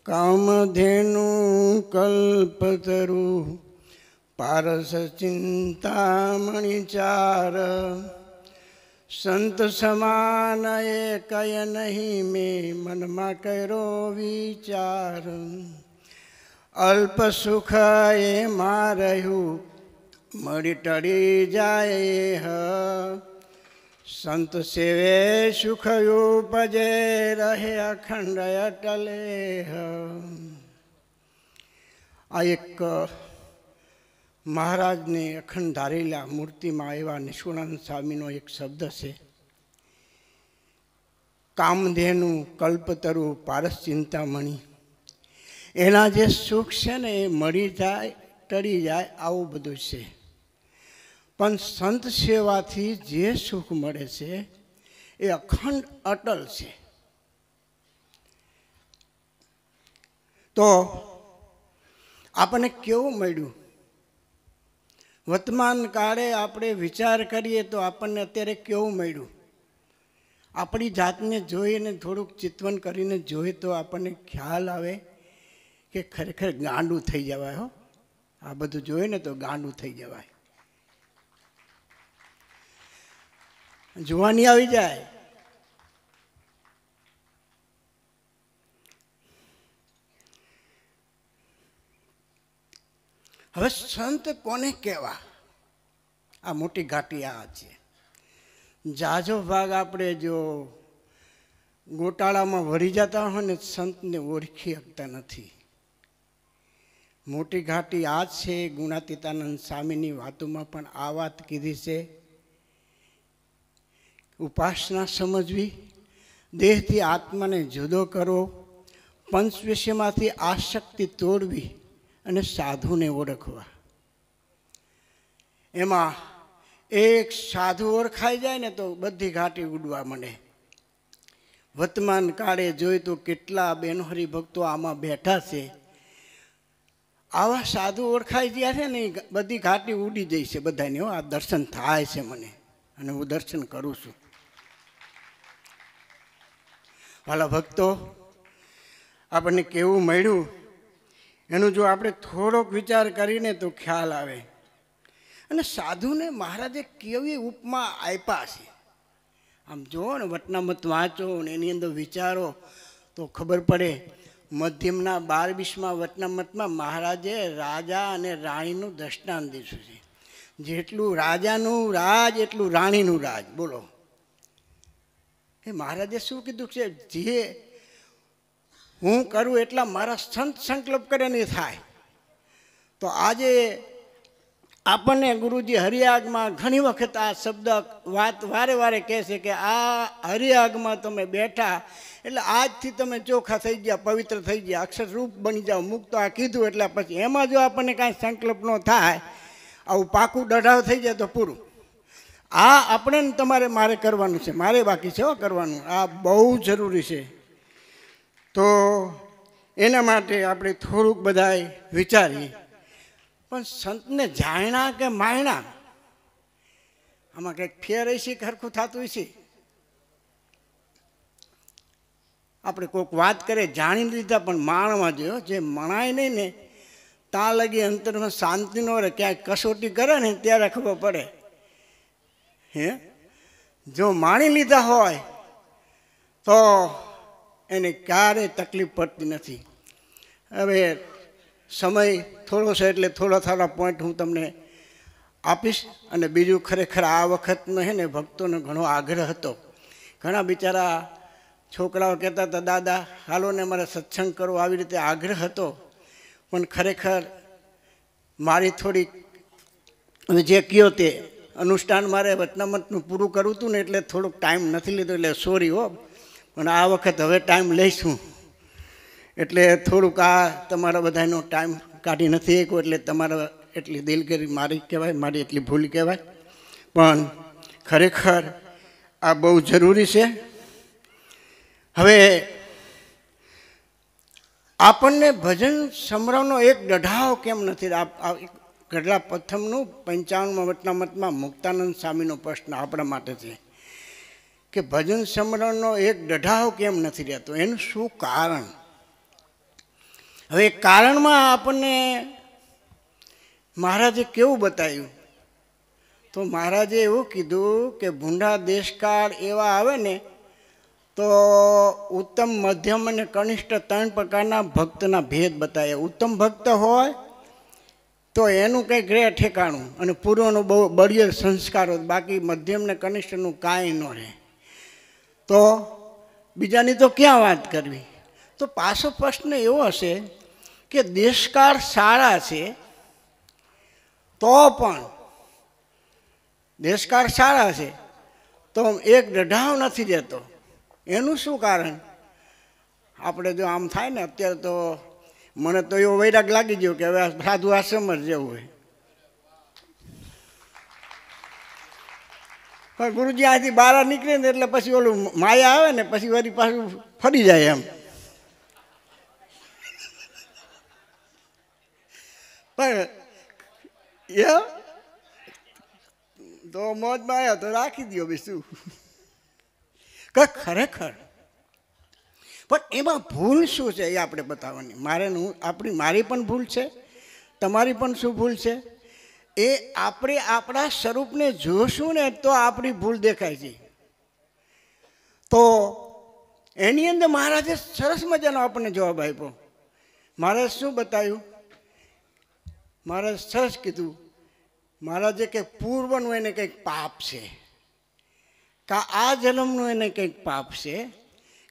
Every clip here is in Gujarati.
કામધેનુ કલ્પતરુ પારસ ચિંતામણી ચાર સંત સમાન કય નહીં મેં મનમાં કર્યો વિચાર અલ્પ સુખ એમાં રહ્યું મળી ટળી જાય સંત સેવે સુખ ઉપજે રહે અખંડ અટલે આ એક મહારાજની અખંડ ધારેલા મૂર્તિમાં એવા નિષ્કુળાનંદ સ્વામીનો એક શબ્દ છે. કામધેનુ કલ્પતરુ પારસ ચિંતામણી. એના જે સુખ છે ને એ મળી જાય ટળી જાય આવું બધું છે. પણ સંત સેવાથી જે સુખ મળે છે એ અખંડ અટલ છે. તો આપણને કેવું મળ્યું? વર્તમાન કાળે આપણે વિચાર કરીએ તો આપણને અત્યારે કેવું મળ્યું? આપણી જાતને જોઈને થોડુંક ચિંતન કરીને જોઈએ તો આપણને ખ્યાલ આવે કે ખરેખર ગાંડું થઈ જવાય. આ બધું જોઈએ ને તો ગાંડું થઈ જવાય, જુવાની આવી જાય. હવે સંત કોને કહેવા? આ મોટી ઘાટી આ છે. જાજો ભાગ આપણે જો ગોટાળામાં વળી જતા હોય ને સંતને ઓળખી શકતા નથી. મોટી ઘાટી આ છે. ગુણાતીતાનંદ સ્વામીની વાતોમાં પણ આ વાત કીધી છે. ઉપાસના સમજવી, દેહથી આત્માને જુદો કરવો, પંચ વિષયમાંથી આસક્તિ તોડવી અને સાધુને ઓળખવા. એમાં એક સાધુ ઓળખાઈ જાય ને તો બધી ઘાટી ઉડવા માંડે. વર્તમાન કાળે જોઈ તો કેટલા બેનો હરિભક્તો આમાં બેઠા છે. આવા સાધુ ઓળખાઈ ગયા છે ને બધી ઘાટી ઉડી જાય છે બધાને. આ દર્શન થાય છે મને, અને હું દર્શન કરું છું. વાલા ભક્તો, આપણને કેવું મળ્યું એનું જો આપણે થોડોક વિચાર કરીને તો ખ્યાલ આવે. અને સાધુને મહારાજે કેવી ઉપમા આપ્યા છે. આમ જુઓ ને, વટનામત વાંચો ને એની અંદર વિચારો તો ખબર પડે. મધ્યમના 12-20માં વટનામતમાં મહારાજે રાજા અને રાણીનું દ્રષ્ટાંત દીધું છે. જેટલું રાજાનું રાજ એટલું રાણીનું રાજ. બોલો, એ મહારાજે શું કીધું છે? જે હું કરું એટલા મારા સંત સંકલ્પ કરે ને થાય. તો આજે આપણને ગુરુજી હરિયાગમાં ઘણી વખત આ શબ્દ વાત વારે વારે કહે છે કે આ હરિયાગમાં તમે બેઠા એટલે આજથી તમે ચોખ્ખા થઈ ગયા, પવિત્ર થઈ ગયા, અક્ષર રૂપ બની જાઓ, મુક્ત. આ કીધું એટલે પછી એમાં જો આપણને કાંઈ સંકલ્પ ન થાય, આવું પાકું દઢાવ થઈ જાય તો પૂરું. આ આપણે તમારે મારે કરવાનું છે, મારે બાકી છે કરવાનું. આ બહુ જરૂરી છે. તો એના માટે આપણે થોડુંક બધાય વિચારીએ. પણ સંતને જાણ્યા કે માયણા, આમાં કંઈક ફેર હશે, ખરખું થતું હશે. આપણે કોઈક વાત કરે જાણી લીધા, પણ માણવા જોઈએ. જે મણાય નહીં ને ત્યાં લગી અંતરમાં શાંતિ ન રહે. ક્યાંય કસોટી કરે ને ત્યારે ખબર પડે. જો માણી લીધા હોય તો એને ક્યારેય તકલીફ પડતી નથી. હવે સમય થોડો છે એટલે થોડા પોઈન્ટ હું તમને આપીશ. અને બીજું, ખરેખર આ વખતનો છે ને ભક્તોનો ઘણો આગ્રહ હતો. ઘણા બિચારા છોકરાઓ કહેતા હતા, દાદા હાલો ને મારે સત્સંગ કરવો, આવી રીતે આગ્રહ હતો. પણ ખરેખર મારી થોડીક જે કહ્યો તે અનુષ્ઠાન મારે વચનામતનું પૂરું કરવું હતું ને એટલે થોડુંક ટાઈમ નથી લીધો, એટલે સોરી હો. પણ આ વખત હવે ટાઈમ લઈશું. એટલે થોડુંક આ તમારા બધાનો ટાઈમ કાઢી નથી શકો, એટલે તમારા એટલી દિલગીરી મારી કહેવાય, મારી એટલી ભૂલ કહેવાય. પણ ખરેખર આ બહુ જરૂરી છે. હવે આપણને ભજન સંભળાવવાનો એક દઢાવ કેમ નથી? ગઢડા પ્રથમનું 55માં વચનામતમાં મુક્તાનંદ સ્વામીનો પ્રશ્ન આપણા માટે છે કે ભજન સંભળાવવાનો એક દઢાવ કેમ નથી રહેતો? એનું શું કારણ? હવે કારણમાં આપણને મહારાજે કેવું બતાવ્યું, તો મહારાજે એવું કીધું કે ભૂંડા દેશકાળ એવા આવે ને તો ઉત્તમ, મધ્યમ અને કનિષ્ઠ 3 પ્રકારના ભક્તના ભેદ બતાવ્યા. ઉત્તમ ભક્ત હોય તો એનું કંઈક રહે ઠેકાણું, અને પૂર્વનું બહુ બળિયર સંસ્કાર હોય, બાકી મધ્યમ ને કનિષ્ઠનું કાંઈ ન રહે. તો બીજાની તો ક્યાં વાત કરવી. તો પાછો પ્રશ્ન એવો હશે કે દેશકાળ સારા છે તો પણ, દેશકાળ સારા છે તો એક દઢાવ નથી રહેતો, એનું શું કારણ? આપણે જો આમ થાય ને, અત્યારે તો મને તો એવો વૈરાગ લાગી ગયો કે હવે સાધુ આશ્રમ જ જવું હોય. પણ ગુરુજી આથી બહાર નીકળે ને એટલે પછી ઓલું માયા આવે ને, પછી વળી પાછું ફરી જાય એમ. પણ એ તો મોજમાં આવ્યા તો રાખી દો બીજું ખરેખર. પણ એમાં ભૂલ શું છે એ આપણે બતાવવાની. મારી પણ ભૂલ છે, તમારી પણ શું ભૂલ છે એ આપણે આપણા સ્વરૂપને જોશું ને તો આપણી ભૂલ દેખાય છે. તો એની અંદર મહારાજે સરસ મજાનો આપણને જવાબ આપ્યો. મહારાજ શું બતાવ્યું? મહારાજ સરસ કીધું. મહારાજે કે પૂર્વનું એને કંઈક પાપ છે, કા આ જન્મનું એને કંઈક પાપ છે,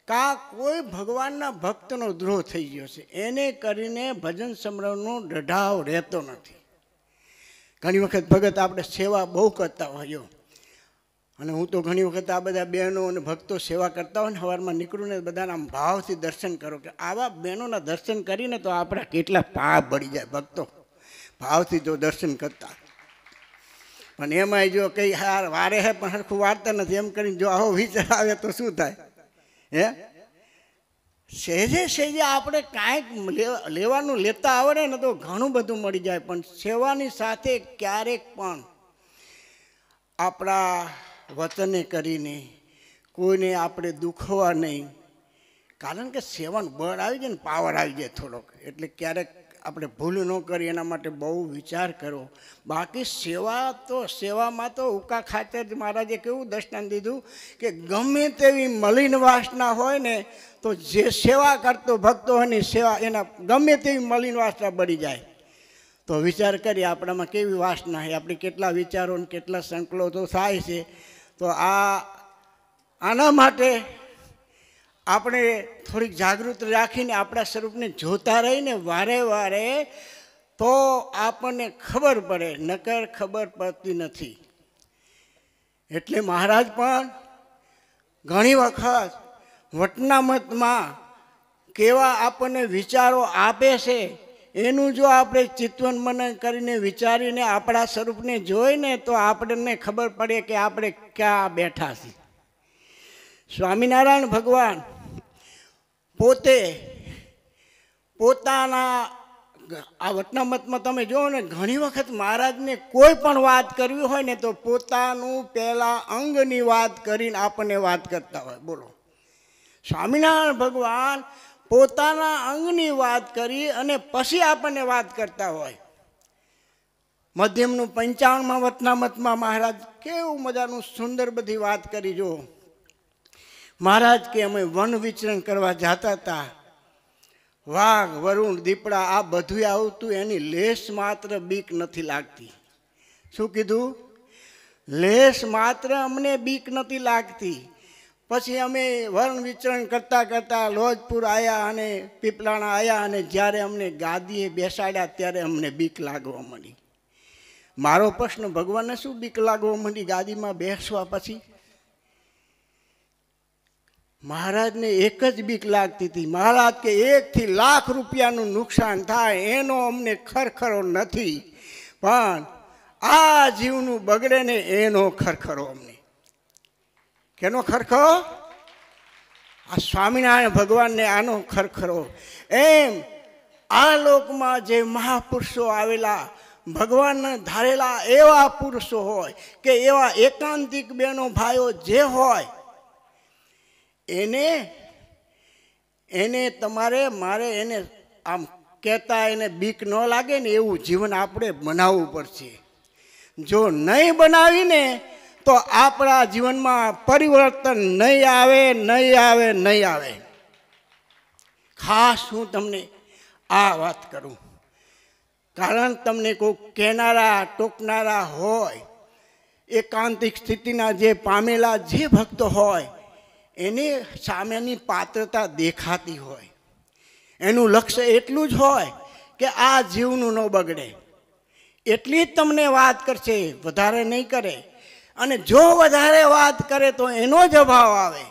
કા કોઈ ભગવાનના ભક્તનો દ્રોહ થઈ ગયો છે, એને કરીને ભજન સમરણનો દઢાવ રહેતો નથી. ઘણી વખત ભગત આપણે સેવા બહુ કરતા હોઈએ, અને હું તો ઘણી વખત આ બધા બહેનો અને ભક્તો સેવા કરતા હોય ને, સવારમાં નીકળું ને બધાના આમ ભાવથી દર્શન કરો કે આવા બહેનોના દર્શન કરીને તો આપણા કેટલા પાપ બળી જાય. ભક્તો ભાવથી જો દર્શન કરતા, પણ એમાંય જો કંઈ હાર વારે હે પણ સરખું વારતા નથી એમ કરીને જો આવો વિચાર આવે તો શું થાય? હે સહેજે સહેજે આપણે કાંઈક લેવાનું લેતા આવડે ને તો ઘણું બધું મળી જાય. પણ સેવાની સાથે ક્યારેક પણ આપણા વચને કરીને કોઈને આપણે દુખવા નહીં, કારણ કે સેવાનું બળ આવી જાય ને, પાવર આવી જાય થોડોક, એટલે ક્યારેક આપણે ભૂલ ન કરી એના માટે બહુ વિચાર કરો. બાકી સેવામાં તો ઉકા ખાતર મહારાજે કેવું દર્શન દીધું કે ગમે તેવી મલિન વાસના હોય ને તો જે સેવા કરતો ભક્તો હોય ને સેવા એના ગમે તેવી મલિન વાસના બળી જાય. તો વિચાર કરીએ આપણામાં કેવી વાસના છે, આપણે કેટલા વિચારો ને કેટલા સંકલ્પો થાય છે. તો આના માટે આપણે થોડીક જાગૃત રાખીને આપણા સ્વરૂપને જોતા રહીને વારે વારે તો આપણને ખબર પડે, નકર ખબર પડતી નથી. એટલે મહારાજ પણ ઘણી વખત વટનામતમાં કેવા આપણને વિચારો આપે છે એનું જો આપણે ચિંતન મનન કરીને વિચારીને આપણા સ્વરૂપને જોઈને તો આપણને ખબર પડે કે આપણે ક્યાં બેઠા છીએ. સ્વામિનારાયણ ભગવાન પોતે પોતાના આ વટનામતમાં તમે જુઓ ને, ઘણી વખત મહારાજને કોઈ પણ વાત કરવી હોય ને તો પોતાનું પહેલાં અંગની વાત કરીને આપણને વાત કરતા હોય. બોલો, સ્વામિનારાયણ ભગવાન પોતાના અંગની વાત કરી અને પછી આપણને વાત કરતા હોય. મધ્યમનું 55માં વટનામતમાં મહારાજ કેવું મજાનું સુંદર બધી વાત કરી. જો મહારાજ કે અમે વન વિચરણ કરવા જતા હતા, વાઘ, વરુણ, દીપડા આ બધું આવતું, એની લેશ માત્ર બીક નથી લાગતી. શું કીધું? લેશ માત્ર અમને બીક નથી લાગતી. પછી અમે વન વિચરણ કરતાં કરતાં લોજપુર આવ્યા અને પીપલાણા આવ્યા, અને જ્યારે અમને ગાદીએ બેસાડ્યા ત્યારે અમને બીક લાગવા માંડી. મારો પ્રશ્ન, ભગવાનને શું બીક લાગવા માંડી ગાદીમાં બેસવા પછી? મહારાજને એક જ બીક લાગતી હતી. મહારાજ કે 1 થી લાખ રૂપિયાનું નુકસાન થાય એનો અમને ખરખરો નથી, પણ આ જીવનું બગડે ને એનો ખરખરો અમને. કેનો ખરખરો? આ સ્વામિનારાયણ ભગવાનને આનો ખરખરો. એમ આ લોકમાં જે મહાપુરુષો આવેલા, ભગવાનને ધારેલા એવા પુરુષો હોય કે એવા એકાંતિક બહેનો ભાઈઓ જે હોય એને તમારે મારે એને આમ કહેતા એને બીક ન લાગે ને એવું જીવન આપણે બનાવવું પડશે. જો નહીં બનાવીને તો આપણા જીવનમાં પરિવર્તન નહીં આવે, નહીં આવે, નહીં આવે. ખાસ હું તમને આ વાત કરું, કારણ તમને કોઈ કહેનારા ટોકનારા હોય, એકાંતિક સ્થિતિના જે પામેલા જે ભક્તો હોય એને સામેની પાત્રતા દેખાતી હોય, એનું લક્ષ્ય એટલું જ હોય કે આ જીવનું ન બગડે, એટલી જ તમને વાત કરશે, વધારે નહીં કરે. અને જો વધારે વાત કરે તો એનો જ અભાવ આવે,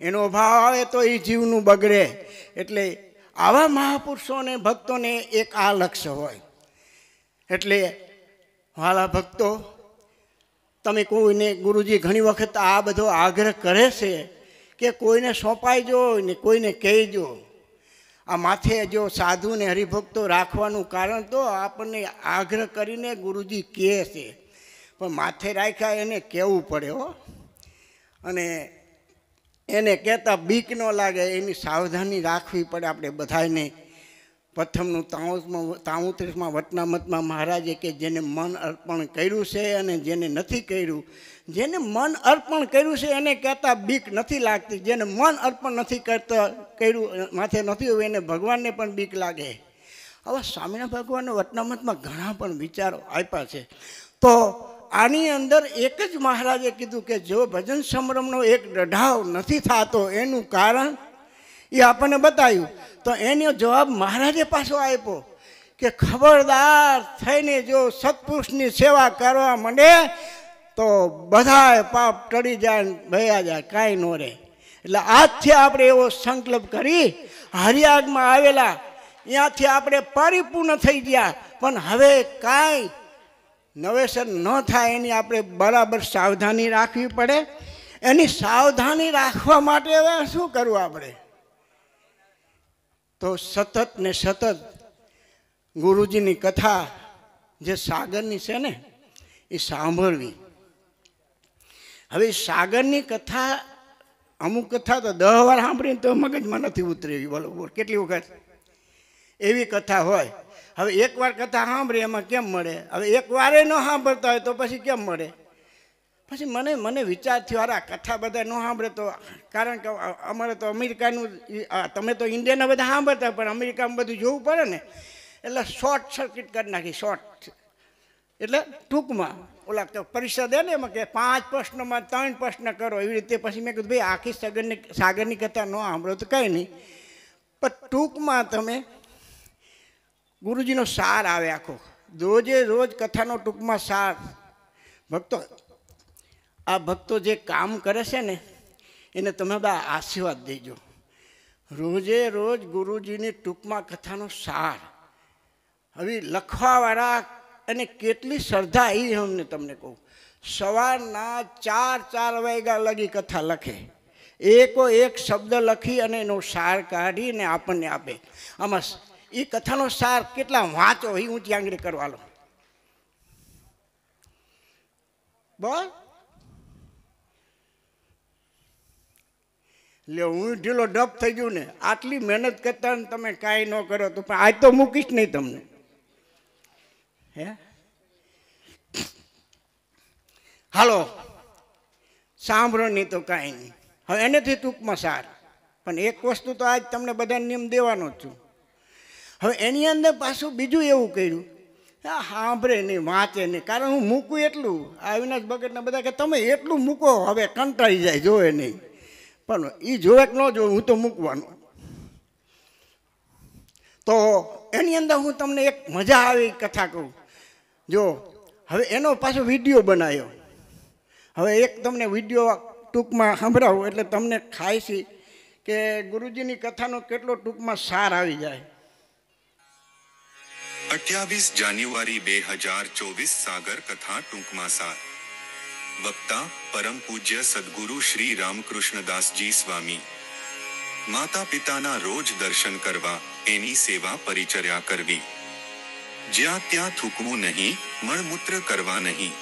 એનો અભાવ આવે તો એ જીવનું બગડે. એટલે આવા મહાપુરુષોને ભક્તોને એક આ લક્ષ્ય હોય. એટલે વાલા ભક્તો, તમે કોઈને ગુરુજી ઘણી વખત આ બધો આગ્રહ કરે છે કે કોઈને સોંપાઈ જો ને કોઈને કહેજો. આ માથે જો સાધુ ને હરિભક્તો રાખવાનું કારણ તો આપણને આગ્રહ કરીને ગુરુજી કહે છે, પણ માથે રાખ્યા એને કહેવું પડે હો. અને એને કહેતા બીક ન લાગે એની સાવધાની રાખવી પડે આપણે બધાને. પ્રથમનું 33માં વચનામૃતમાં મહારાજે કે જેને મન અર્પણ કર્યું છે અને જેને નથી કર્યું, જેને મન અર્પણ કર્યું છે એને કહેતા બીક નથી લાગતી, જેને મન અર્પણ નથી કર્યું માથે નથી હોય એને ભગવાનને પણ બીક લાગે. હવે સ્વામિનારાયણ ભગવાનના વચનામૃતમાં ઘણા પણ વિચારો આપ્યા છે. તો આની અંદર એક જ મહારાજે કીધું કે જો ભજન સમરમનો એક દઢાવ નથી થતો એનું કારણ એ આપણને બતાવ્યું. તો એનો જવાબ મહારાજે પાછો આપ્યો કે ખબરદાર થઈને જો સત્પુરુષની સેવા કરવા માંડે તો બધા પાપ ટળી જાય, ભયા જાય, કાંઈ ન રહે. એટલે આજથી આપણે એવો સંકલ્પ કરી હરિયાગમાં આવેલા ત્યાંથી આપણે પરિપૂર્ણ થઈ ગયા, પણ હવે કાંઈ નવેસર ન થાય એની આપણે બરાબર સાવધાની રાખવી પડે. એની સાવધાની રાખવા માટે હવે શું કરવું આપણે? તો સતત ને સતત ગુરુજીની કથા જે સાગરની છે ને એ સાંભળવી. હવે સાગરની કથા અમુક કથા તો 10 વાર સાંભળીને તો મગજમાં નથી ઉતરેવી. બોલો કેટલી વખત એવી કથા હોય. હવે એકવાર કથા સાંભળે એમાં કેમ મળે? હવે એક વારે ન સાંભળતા હોય તો પછી કેમ મળે? પછી મને વિચાર થયો, અરે કથા બધા ન સાંભળે તો, કારણ કે અમારે તો અમેરિકાનું, તમે તો ઇન્ડિયાના બધા સાંભળતા પણ અમેરિકામાં બધું જોવું પડે ને, એટલે શોર્ટ સર્કિટ કરી નાખી. શોર્ટ એટલે ટૂંકમાં ઓલા પરીક્ષા દે ને એમાં કે 5 પ્રશ્નોમાં 3 પ્રશ્ન કરો એવી રીતે. પછી મેં કીધું ભાઈ આખી સાગરની કથા ન સાંભળો તો કંઈ નહીં, પણ ટૂંકમાં તમે ગુરુજીનો સાર આવે આખો, રોજે રોજ કથાનો ટૂંકમાં સાર. ભક્તો, આ ભક્તો જે કામ કરે છે ને એને તમે બધા આશીર્વાદ દેજો. રોજે રોજ ગુરુજીની ટૂંકમાં કથાનો સાર. હવે લખવાવાળા અને કેટલી શ્રદ્ધા એ અમને તમને કહું, સવારના 4 વાગ્યા લગી કથા લખે, એકો એક શબ્દ લખી અને એનો સાર કાઢીને આપણને આપે. આમાં એ કથાનો સાર કેટલા વાંચો એ ઊંચી આંગળી કરવા લો. બોલ લે, હું ઢીલો ડપ થઈ ગયું ને. આટલી મહેનત કરતા ને તમે કાંઈ ન કરો તો પણ આજ તો મૂકીશ નહીં તમને. હે હાલો સાંભળો નહીં તો કાંઈ નહીં. હવે એનેથી ટૂંકમાં સાર, પણ એક વસ્તુ તો આજ તમને બધાને નિયમ દેવાનો જ છું. હવે એની અંદર પાછું બીજું એવું કર્યું, સાંભળે નહીં, વાંચે નહીં. કારણ હું મૂકું એટલું. આ અવિનાશ ભગતના બધા કે તમે એટલું મૂકો હવે કંટાળી જાય, જોવે નહીં. પણ એ જોવે કે ન જોવે, હું તો મૂકવાનું. તો એની અંદર હું તમને એક મજા આવી કથા કહું. જો હવે એનો પાછો વિડીયો બનાવ્યો. હવે એક તમને વિડીયો ટૂંકમાં સંભળાવું એટલે તમને ખાય છે કે ગુરુજીની કથાનો કેટલો ટૂંકમાં સાર આવી જાય. 28 જાન્યુઆરી 2024 સાગર કથા ટૂંકમાં સાર. વક્તા પરમ પૂજ્ય સદગુરુ શ્રી રામકૃષ્ણદાસજી સ્વામી. માતા પિતાના રોજ દર્શન કરવા, એની સેવા પરિચર્યા કરવી. જ્યાં ત્યાં થૂકવું નહીં, મળમૂત્ર કરવા નહીં.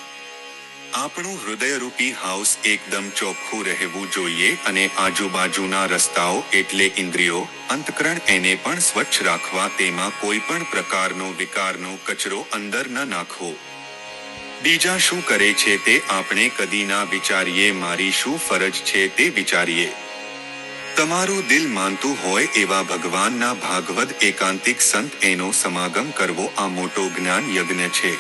આપણું હૃદયરૂપી હાઉસ એકદમ ચોખ્ખું રહેવું જોઈએ અને આજુબાજુના રસ્તાઓ એટલે ઇન્દ્રિયો, અંતકરણ એને પણ સ્વચ્છ રાખવા, તેમાં કોઈ પણ પ્રકારનો વિકારનો કચરો અંદર ન નાખવો. બીજા શું કરે છે તે આપણે કદી ના વિચારીએ, મારી શું ફરજ છે તે વિચારીએ. તમારું દિલ માનતું હોય એવા ભગવાનના ભાગવત એકાંતિક સંત એનો સમાગમ કરવો આ મોટો જ્ઞાન યજ્ઞ છે.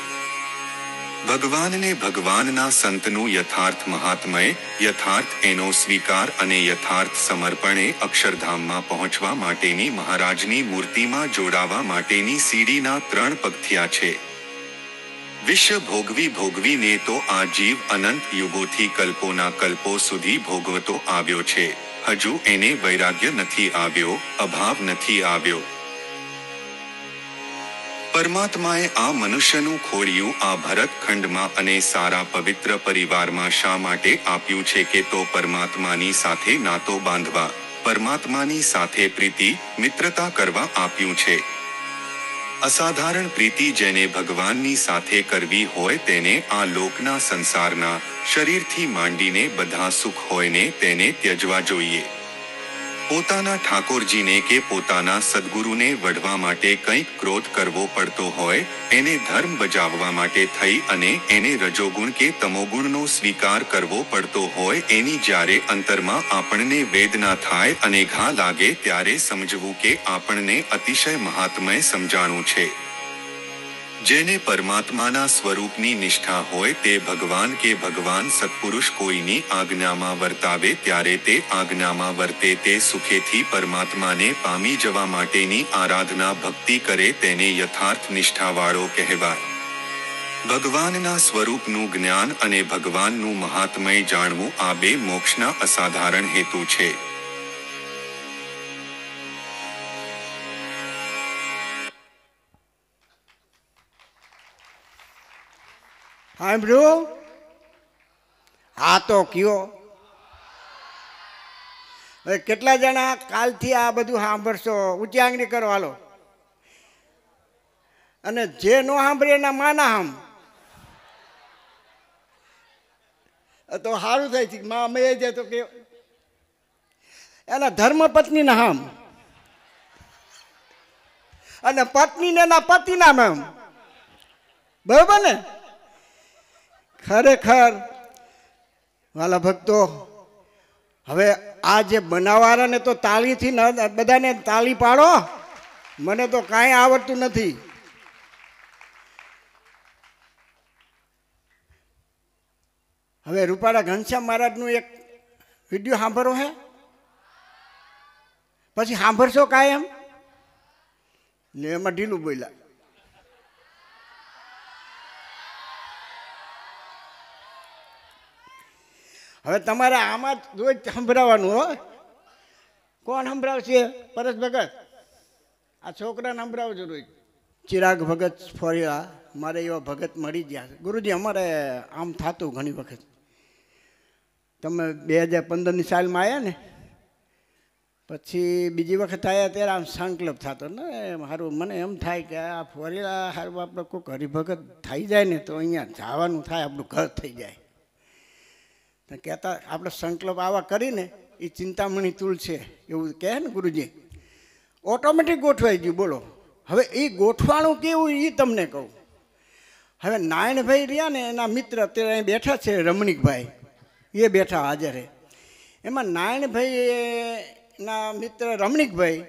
ભગવાનને ભગવાનના સંતનું યથાર્થ મહાત્મય, યથાર્થ એનો સ્વીકાર અને યથાર્થ સમર્પણ એ અક્ષરધામમાં પહોંચવા માટેની મહારાજની મૂર્તિમાં જોડાવા માટેની સીડીના 3 પગથિયા છે. વિશ્વ ભોગવીને તો આ જીવ અનંત યુગોથી કલ્પોના કલ્પો સુધી ભોગવતો આવ્યો છે. હજુ એને વૈરાગ્ય નથી આવ્યો, અભાવ નથી આવ્યો. પરમાત્માએ આ મનુષ્યનું ખોડિયું આ ભરતખંડમાં અને સારા પવિત્ર પરિવારમાં શા માટે આપ્યું છે કે તો પરમાત્માની સાથે નાતો બાંધવા, પરમાત્માની સાથે પ્રીતિ, મિત્રતા કરવા આપ્યું છે. અસાધારણ પ્રીતિ જેને ભગવાનની સાથે કરવી હોય તેને આ લોકના સંસારના શરીરથી માંડીને બધા સુખ હોય ને તેને ત્યજવા જોઈએ. પોતાના ઠાકોરજીને કે પોતાના સદ્ગુરુને વઢવા માટે કંઈક ક્રોધ કરવો પડતો હોય, એને ધર્મ બજાવવા માટે થઈ અને એને રજોગુણ કે તમોગુણનો સ્વીકાર કરવો પડતો હોય, એની જ્યારે અંતરમાં આપણને વેદના થાય અને ઘા લાગે ત્યારે સમજવું કે આપણને અતિશય મહાત્મય સમજાણું છે. જેને પરમાત્માના સ્વરૂપની નિષ્ઠા હોય તે ભગવાન કે ભગવાન સત્પુરુષ કોઈની આજ્ઞામાં વર્તાવે ત્યારે તે આજ્ઞામાં વર્તે, તે સુખેથી પરમાત્માને પામી જવા માટેની આરાધના ભક્તિ કરે તેને યથાર્થ નિષ્ઠાવાળો કહેવાય. ભગવાનના સ્વરૂપનું જ્ઞાન અને ભગવાનનું મહાત્મય જાણવું આ બે મોક્ષના અસાધારણ હેતુ છે. સાંભળ્યું? હા તો કયો. હવે કેટલા જણા કાલથી આ બધું સાંભળશો? ઊંચી આંગળી કરો હાલો. અને જે નો સાંભળે એના માના હામ તો સારું થાય છે. માં મેં જાય તો કે એના ધર્મપત્નીના હામ અને પત્નીને એના પતિના નામ. બરોબર ને? ખરેખર વાલા ભક્તો, હવે આ જે બનાવવાળાને તો તાળીથી બધાને તાળી પાડો. મને તો કાંઈ આવડતું નથી. હવે રૂપાળા ઘનશ્યામ મહારાજનું એક વિડીયો સાંભળો હે, પછી સાંભળશો કાંઈ એમ ને એમાં ઢીલું બોલ્યા. હવે તમારે આમાં રોજ સંભળાવવાનું હો. કોણ સંભળાવશે? પરેશ ભગત. આ છોકરાને સંભળાવજો રોજ. ચિરાગ ભગત ફર્યા, મારે એવા ભગત મળી ગયા. ગુરુજી અમારે આમ થતું ઘણી વખત. તમે 2015ની સાલમાં આવ્યા ને પછી બીજી વખત આવ્યા ત્યારે આમ સંકલ્પ થતો ને સારું. મને એમ થાય કે આ ફરેલા સારું આપણે કોઈક હરિભગત થઈ જાય ને તો અહીંયા જવાનું થાય, આપણું ઘર થઈ જાય. કહેતા આપણે સંકલ્પ આવા કરીને એ ચિંતામણી તુલ છે એવું કહે ને ગુરુજી, ઓટોમેટિક ગોઠવાઈ ગયું. બોલો હવે એ ગોઠવાણું કેવું એ તમને કહું. હવે નારાયણભાઈ રહ્યા ને એના મિત્ર અત્યારે અહીં બેઠા છે, રમણીકભાઈ એ બેઠા હાજરે. એમાં નારાયણભાઈના મિત્ર રમણીકભાઈ,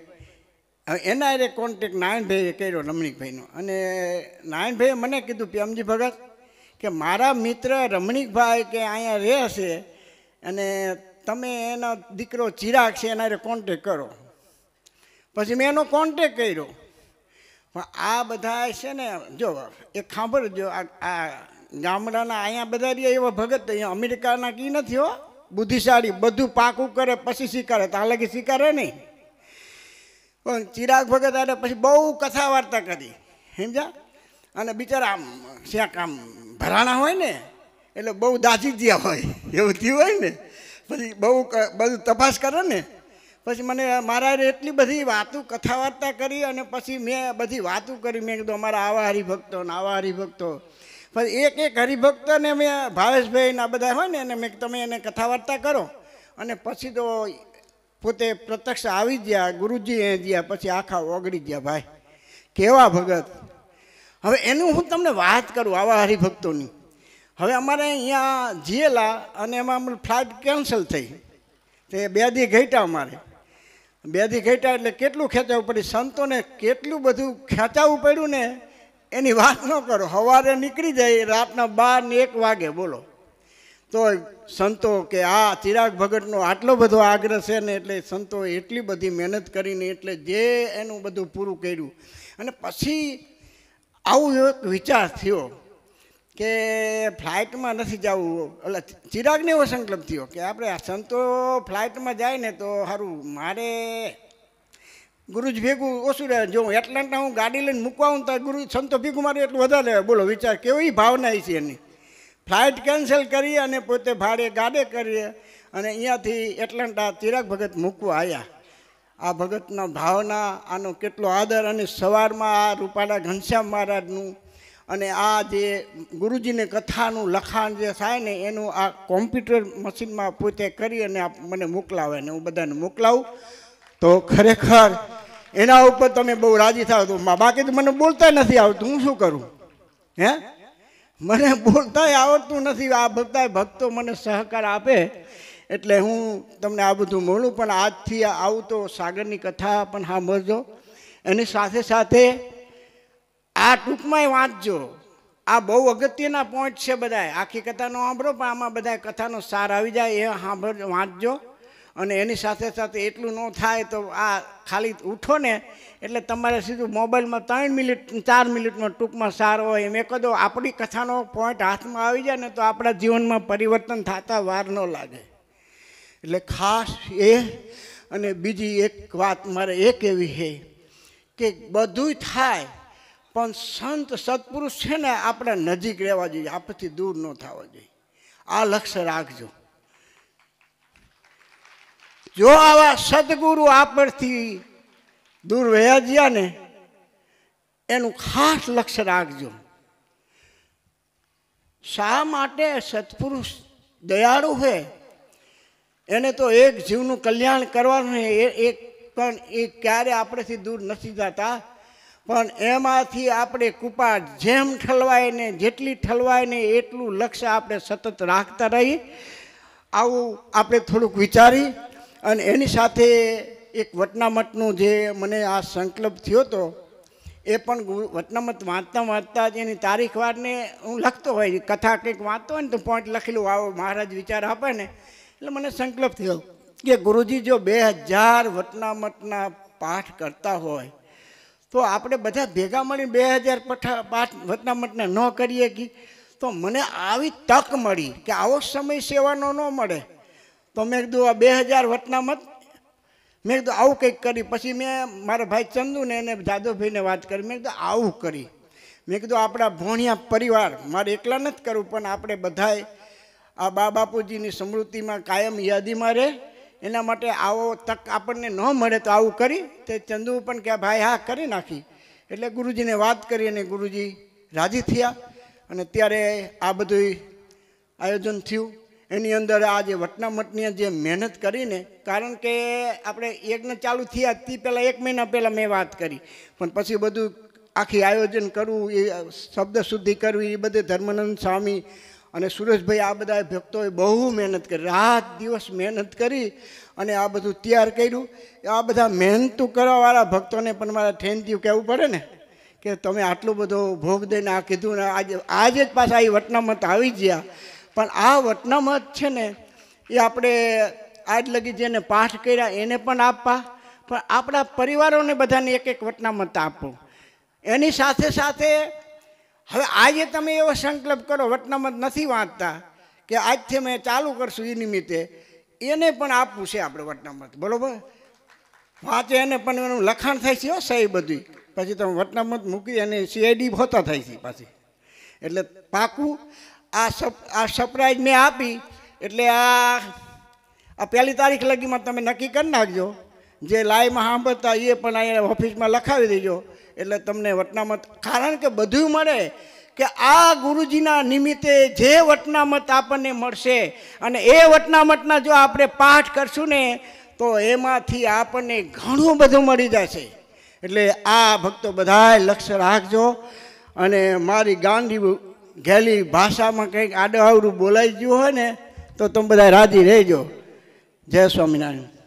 એના એ કોન્ટેક નારાયણભાઈએ કર્યો રમણીકભાઈનો. અને નારાયણભાઈએ મને કીધું પ્રેમજી ભગત કે મારા મિત્ર રમણીકભાઈ કે અહીંયા રહે છે અને તમે એનો દીકરો ચિરાગ છે એના કોન્ટેક કરો. પછી મેં એનો કોન્ટેક કર્યો. પણ આ બધા છે ને, જો એક સાંભળજો, આ ગામડાના અહીંયા બધા રહ્યા એવા ભગત અહીંયા અમેરિકાના કી નથી હો, બુદ્ધિશાળી, બધું પાકું કરે પછી સ્વીકારે, ત્યાં લગી સ્વીકારે નહીં. પણ ચિરાગ ભગત આને પછી બહુ કથા વાર્તા કરી, સમજ્યા? અને બિચારા આમ શ્યાક આમ ભરાણા હોય ને એટલે બહુ દાઝી ગયા હોય એવું થયું હોય ને, પછી બહુ બધું તપાસ કરે ને. પછી મને મારા એટલી બધી વાતો કથા વાર્તા કરી અને પછી મેં બધી વાતો કરી. મેં કીધું અમારા આવા હરિભક્તો ને આવા હરિભક્તો. પછી એક હરિભક્તને મેં ભાવેશભાઈ ના બધા હોય ને એને મેં તમે એને કથા વાર્તા કરો અને પછી તો પોતે પ્રત્યક્ષ આવી ગયા, ગુરુજી એ ગયા, પછી આખા ઓગળી ગયા. ભાઈ કેવા ભગત. હવે એનું હું તમને વાત કરું આવા હરિભક્તોની. હવે અમારે અહીંયા જીએલા અને એમાં ફ્લાઇટ કેન્સલ થઈ, તે 2 દી ઘટ્યા. અમારે 2 દી ઘટ્યા એટલે કેટલું ખેંચાવવું પડ્યું, સંતોને કેટલું બધું ખેંચાવવું પડ્યું ને એની વાત ન કરો. સવારે નીકળી જાય, રાતના 12 ને 1 વાગે બોલો. તો સંતો કે આ ચિરાગ ભગતનો આટલો બધો આગ્રહ છે ને એટલે સંતો એટલી બધી મહેનત કરીને એટલે જે એનું બધું પૂરું કર્યું. અને પછી આવું એક વિચાર થયો કે ફ્લાઇટમાં નથી જવું. એટલે ચિરાગને એવો સંકલ્પ થયો કે આપણે આ સંતો ફ્લાઇટમાં જાય ને તો સારું, મારે ગુરુજી ભેગું ઓછું રહે. જો એટલાન્ટા હું ગાડી લઈને મૂકવા આવું તો ગુરુ સંતો ભેગું મારું એટલું વધારે રહે. બોલો વિચાર કેવી ભાવના છે એની. ફ્લાઇટ કેન્સલ કરી અને પોતે ભાડે ગાડે કરીએ અને અહીંયાથી એટલાન્ટા ચિરાગ ભગત મૂકવા આવ્યા. આ ભગતના ભાવના, આનો કેટલો આદર. અને સવારમાં આ રૂપાલા ઘનશ્યામ મહારાજનું અને આ જે ગુરુજીને કથાનું લખાણ જે થાય ને એનું આ કોમ્પ્યુટર મશીનમાં પોતે કરી અને મને મોકલાવે ને હું બધાને મોકલાવું. તો ખરેખર એના ઉપર તમે બહુ રાજી થાવ. તો બાકી તો મને બોલતા નથી આવતું, હું શું કરું? હે, મને બોલતાય આવડતું નથી. આ બધા ભક્તો મને સહકાર આપે એટલે હું તમને આ બધું મળું. પણ આજથી આવું તો સાગરની કથા પણ સાંભળજો, એની સાથે સાથે આ ટૂંકમાંય વાંચજો. આ બહુ અગત્યના પોઈન્ટ છે બધા. આખી કથાનો સાંભળો પણ આમાં બધા કથાનો સાર આવી જાય એ સાંભળજો, વાંચજો. અને એની સાથે સાથે એટલું ન થાય તો આ ખાલી ઉઠો ને એટલે તમારે સીધું મોબાઈલમાં 3 મિનિટ 4 મિનિટનો ટૂંકમાં સાર હોય એમ એકદો આપણી કથાનો પોઈન્ટ હાથમાં આવી જાય ને તો આપણા જીવનમાં પરિવર્તન થતા વાર ન લાગે. એટલે ખાસ એ. અને બીજી એક વાત મારે એ કહેવી છે કે બધુંય થાય પણ સંત સત્પુરુષ છે ને આપણા નજીક રહેવા જોઈએ, આપણાથી દૂર ન થવા જોઈએ. આ લક્ષ્ય રાખજો. જો આવા સદગુરુ આપણથી દૂર વયા ગયા ને એનું ખાસ લક્ષ્ય રાખજો. શા માટે? સત્પુરુષ દયાળુ છે, એને તો એક જીવનું કલ્યાણ કરવાનું એક પણ એ ક્યારે આપણેથી દૂર નથી જતા. પણ એમાંથી આપણે કૃપા જેમ ઠલવાય ને જેટલી ઠલવાય ને એટલું લક્ષ્ય આપણે સતત રાખતા રહીએ. આવું આપણે થોડુંક વિચારી. અને એની સાથે એક વટનામતનું જે મને આ સંકલ્પ થયો હતો એ પણ વટનામત વાંચતા વાંચતા જ એની તારીખ વારને હું લખતો હોય. કથા કંઈક વાંચતો હોય ને તો પોઈન્ટ લખેલું આવો મહારાજ વિચાર આપે ને એટલે મને સંકલ્પ થયો કે ગુરુજી જો 2000 વટનામતના પાઠ કરતા હોય તો આપણે બધા ભેગા મળીને 2000 પાઠ વટનામતના ન કરીએ કે તો મને આવી તક મળી કે આવો સમય સેવાનો ન મળે. તો મેં કીધું આ 2000 વટનામત મેં કીધું આવું કંઈક કરી. પછી મેં મારા ભાઈ ચંદુને અને જાદવભાઈને વાત કરી. મેં કીધું આવું કરી. મેં કીધું આપણા ભોણિયા પરિવાર મારે એકલા નથી કરવું પણ આપણે બધાએ આ બા બાપુજીની સ્મૃતિમાં કાયમ યાદીમાં રહે એના માટે આવો તક આપણને ન મળે તો આવું કરી. તે ચંદુ પણ કે ભાઈ હા કરી નાખી. એટલે ગુરુજીને વાત કરી અને ગુરુજી રાજી થયા અને ત્યારે આ બધું આયોજન થયું. એની અંદર આ જે વટનામતની જે મહેનત કરીને, કારણ કે આપણે યજ્ઞ ચાલુ થયા તે પહેલાં 1 મહિના પહેલાં મેં વાત કરી પણ પછી બધું આખી આયોજન કરવું, એ શબ્દ શુદ્ધિ કરવી, એ બધે ધર્માનંદ સ્વામી અને સુરેશભાઈ આ બધા ભક્તોએ બહુ મહેનત કરી, રાત દિવસ મહેનત કરી અને આ બધું તૈયાર કર્યું. આ બધા મહેનતું કરવાવાળા ભક્તોને પણ મારા થેન્ક યુ કહેવું પડે ને કે તમે આટલું બધો ભોગ દઈને આ કીધું ને આજે જ પાછા એ વટનામત આવી ગયા. પણ આ વટનામત છે ને એ આપણે આજ લગી જેને પાઠ કર્યા એને પણ આપવા, પણ આપણા પરિવારોને બધાને એક એક વટનામત આપો. એની સાથે સાથે હવે આજે તમે એવો સંકલ્પ કરો વટનામત નથી વાંચતા કે આજથી મેં ચાલુ કરશું એ નિમિત્તે એને પણ આપવું છે આપણે વટનામત. બરાબર વાંચે એને પણ એનું લખાણ થાય છે હો સહી બધું. પછી તમે વટનામત મૂકી અને CID હોતા થાય છે પાછી. એટલે પાકું આ સરપ્રાઈઝ મેં આપી એટલે આ 1 તારીખ લગીમાં તમે નક્કી કરી નાખજો. જે લાઈવમાં સાંભળતા એ પણ અહીંયા ઓફિસમાં લખાવી દેજો એટલે તમને વટનામત, કારણ કે બધું મળે કે આ ગુરુજીના નિમિત્તે જે વટનામત આપણને મળશે અને એ વટનામતના જો આપણે પાઠ કરશું ને તો એમાંથી આપણને ઘણું બધું મળી જશે. એટલે આ ભક્તો બધાએ લક્ષ્ય રાખજો. અને મારી ગાંડી ગેલી ભાષામાં કંઈક આડું અવળું બોલાઈ ગયું હોય ને તો તમે બધા રાજી રહેજો. જય સ્વામિનારાયણ.